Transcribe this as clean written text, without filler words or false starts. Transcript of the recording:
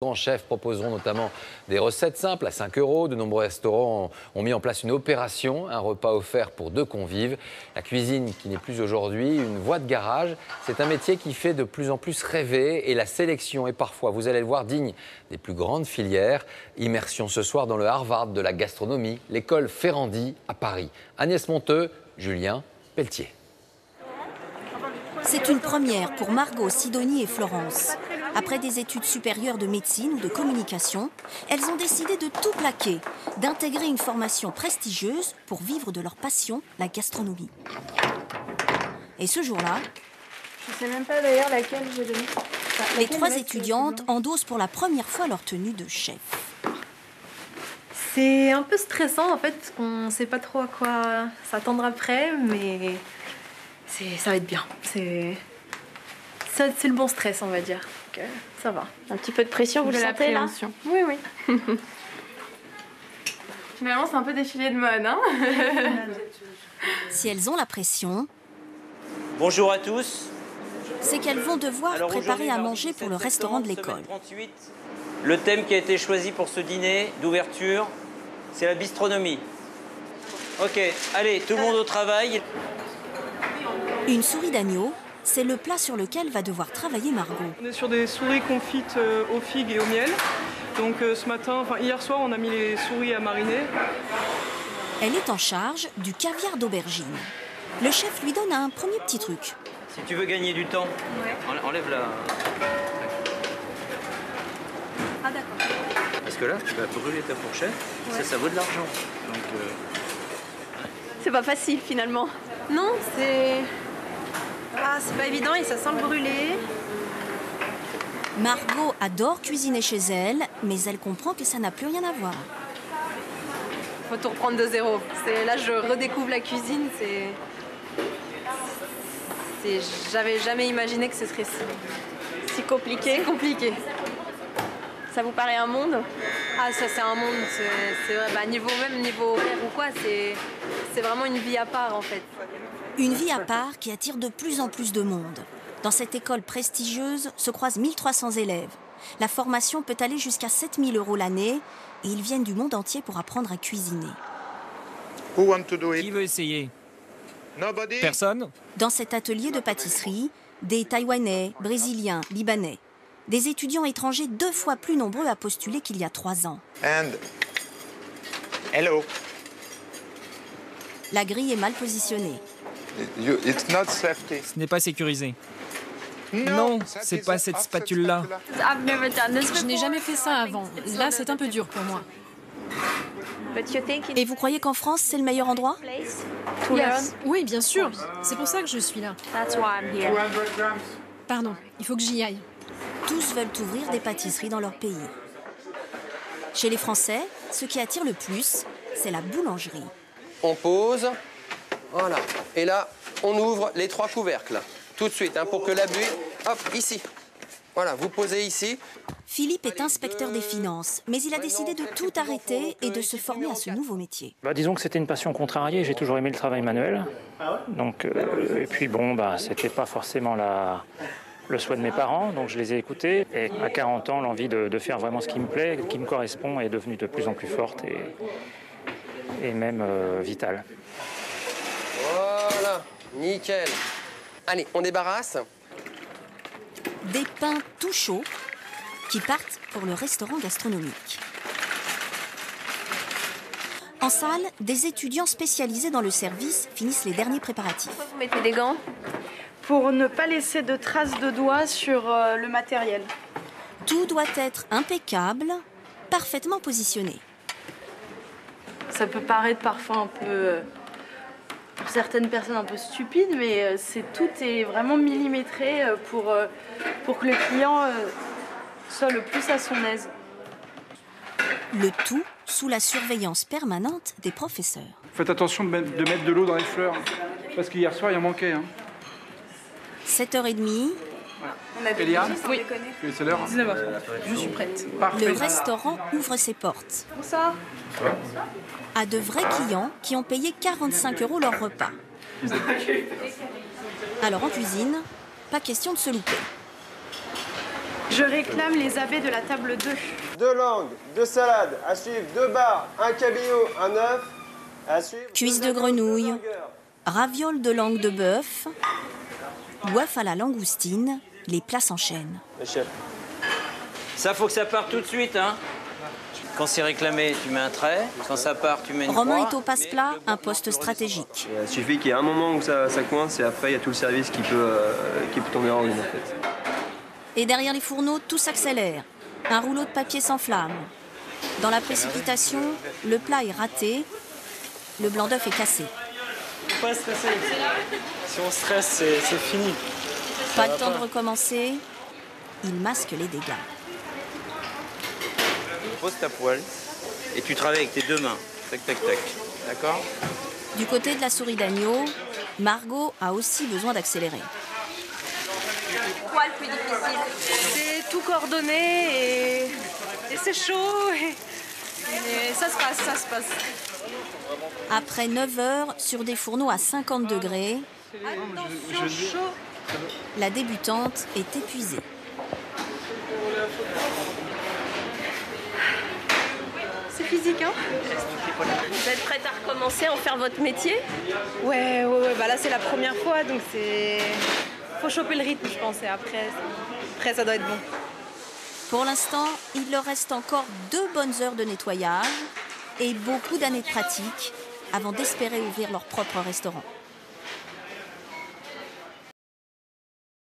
Grands chefs proposeront notamment des recettes simples à 5 €. De nombreux restaurants ont mis en place une opération, un repas offert pour 2 convives. La cuisine qui n'est plus aujourd'hui une voie de garage, c'est un métier qui fait de plus en plus rêver et la sélection est parfois, vous allez le voir, digne des plus grandes filières. Immersion ce soir dans le Harvard de la gastronomie, l'école Ferrandi à Paris. Agnès Monteux, Julien Pelletier. C'est une première pour Margot, Sidonie et Florence. Après des études supérieures de médecine ou de communication, elles ont décidé de tout plaquer, d'intégrer une formation prestigieuse pour vivre de leur passion, la gastronomie. Et ce jour-là, je ne sais même pas d'ailleurs laquelle j'ai donnée. Les 3 étudiantes endossent pour la première fois leur tenue de chef. C'est un peu stressant en fait, parce qu'on ne sait pas trop à quoi s'attendre après, mais ça va être bien. C'est le bon stress, on va dire. Donc, ça va. Un petit peu de pression, vous le sentez là? Oui, oui. Finalement, c'est un peu défilé de mode, hein. Si elles ont la pression, bonjour à tous. C'est qu'elles vont devoir préparer à manger pour le restaurant de l'école. Le thème qui a été choisi pour ce dîner d'ouverture, c'est la bistronomie. Ok, allez, tout le monde au travail. Une souris d'agneau, c'est le plat sur lequel va devoir travailler Margot. On est sur des souris confites aux figues et au miel. Donc hier soir, on a mis les souris à mariner. Elle est en charge du caviar d'aubergine. Le chef lui donne un premier petit truc. Si tu veux gagner du temps, enlève la... Ah d'accord. Parce que là, tu vas brûler ta fourchette, ça vaut de l'argent. Donc, c'est pas facile finalement. Non, c'est pas évident et ça sent le brûler. Margot adore cuisiner chez elle, mais elle comprend que ça n'a plus rien à voir. Faut tout reprendre de zéro. Là, je redécouvre la cuisine. J'avais jamais imaginé que ce serait si compliqué. C'est compliqué. Ça vous paraît un monde? Ah, ça c'est un monde, c'est vrai. Niveau horaire ou quoi, c'est vraiment une vie à part en fait. Une vie à part qui attire de plus en plus de monde. Dans cette école prestigieuse se croisent 1300 élèves. La formation peut aller jusqu'à 7 000 € l'année et ils viennent du monde entier pour apprendre à cuisiner. Qui veut essayer? Personne? Dans cet atelier de pâtisserie, des Taïwanais, Brésiliens, Libanais. Des étudiants étrangers 2 fois plus nombreux à postuler qu'il y a 3 ans. Hello. La grille est mal positionnée. Ce n'est pas sécurisé. Non, c'est pas cette spatule-là. Je n'ai jamais fait ça avant. Là, c'est un peu dur pour moi. Et vous croyez qu'en France, c'est le meilleur endroit? Oui, bien sûr. C'est pour ça que je suis là. Pardon, il faut que j'y aille. Tous veulent ouvrir des pâtisseries dans leur pays. Chez les Français, ce qui attire le plus, c'est la boulangerie. On pose, voilà. Et là, on ouvre les 3 couvercles, tout de suite, pour que la buée... Hop, ici. Voilà, vous posez ici. Philippe est inspecteur des finances, mais il a décidé de tout arrêter et de se former à ce nouveau métier. Disons que c'était une passion contrariée, j'ai toujours aimé le travail manuel. Donc, et puis bon, c'était pas forcément le souhait de mes parents, donc je les ai écoutés. Et à 40 ans, l'envie de faire vraiment ce qui me plaît, qui me correspond, est devenue de plus en plus forte et même vitale. Voilà, nickel. Allez, on débarrasse. Des pains tout chauds qui partent pour le restaurant gastronomique. En salle, des étudiants spécialisés dans le service finissent les derniers préparatifs. Pourquoi vous mettez des gants? Pour ne pas laisser de traces de doigts sur le matériel. Tout doit être impeccable, parfaitement positionné. Ça peut paraître parfois un peu, pour certaines personnes, un peu stupide, mais tout est vraiment millimétré pour que le client soit le plus à son aise. Le tout sous la surveillance permanente des professeurs. Faites attention de mettre de l'eau dans les fleurs, parce qu'hier soir, il en manquait. 7h30. Elia, oui. C'est l'heure. 19h. Je suis prête. Parfait. Le restaurant ouvre ses portes. Bonsoir. À de vrais clients qui ont payé 45 € leur repas. Alors en cuisine, pas question de se louper. Je réclame les abats de la table 2. 2 langues, 2 salades, à suivre 2 bars, un cabillaud, un œuf, à suivre... Cuisses de grenouille, ravioles de langue de bœuf, bœuf à la langoustine, les plats s'enchaînent. Ça, faut que ça parte tout de suite, hein. Quand c'est réclamé, tu mets un trait. Quand ça part, tu mets une Romain croix. est au passe-plat, un poste stratégique. Il suffit qu'il y ait un moment où ça coince et après il y a tout le service qui peut tomber en ruine en fait. Et derrière les fourneaux, tout s'accélère. Un rouleau de papier s'enflamme. Dans la précipitation, le plat est raté, le blanc d'œuf est cassé. Faut pas stresser. Si on stresse, c'est fini. Pas de temps de recommencer, il masque les dégâts. Pose ta poêle et tu travailles avec tes 2 mains. Tac, tac, tac. D'accord? Du côté de la souris d'agneau, Margot a aussi besoin d'accélérer. Quoi le plus difficile? C'est tout coordonné et c'est chaud et ça se passe. Après 9 heures sur des fourneaux à 50 degrés, Attention, chaud. la débutante est épuisée. C'est physique, hein? Vous êtes prête à recommencer à en faire votre métier? Ouais, bah là c'est la première fois, donc faut choper le rythme, je pense, et après ça doit être bon. Pour l'instant, il leur reste encore 2 bonnes heures de nettoyage et beaucoup d'années de pratique avant d'espérer ouvrir leur propre restaurant.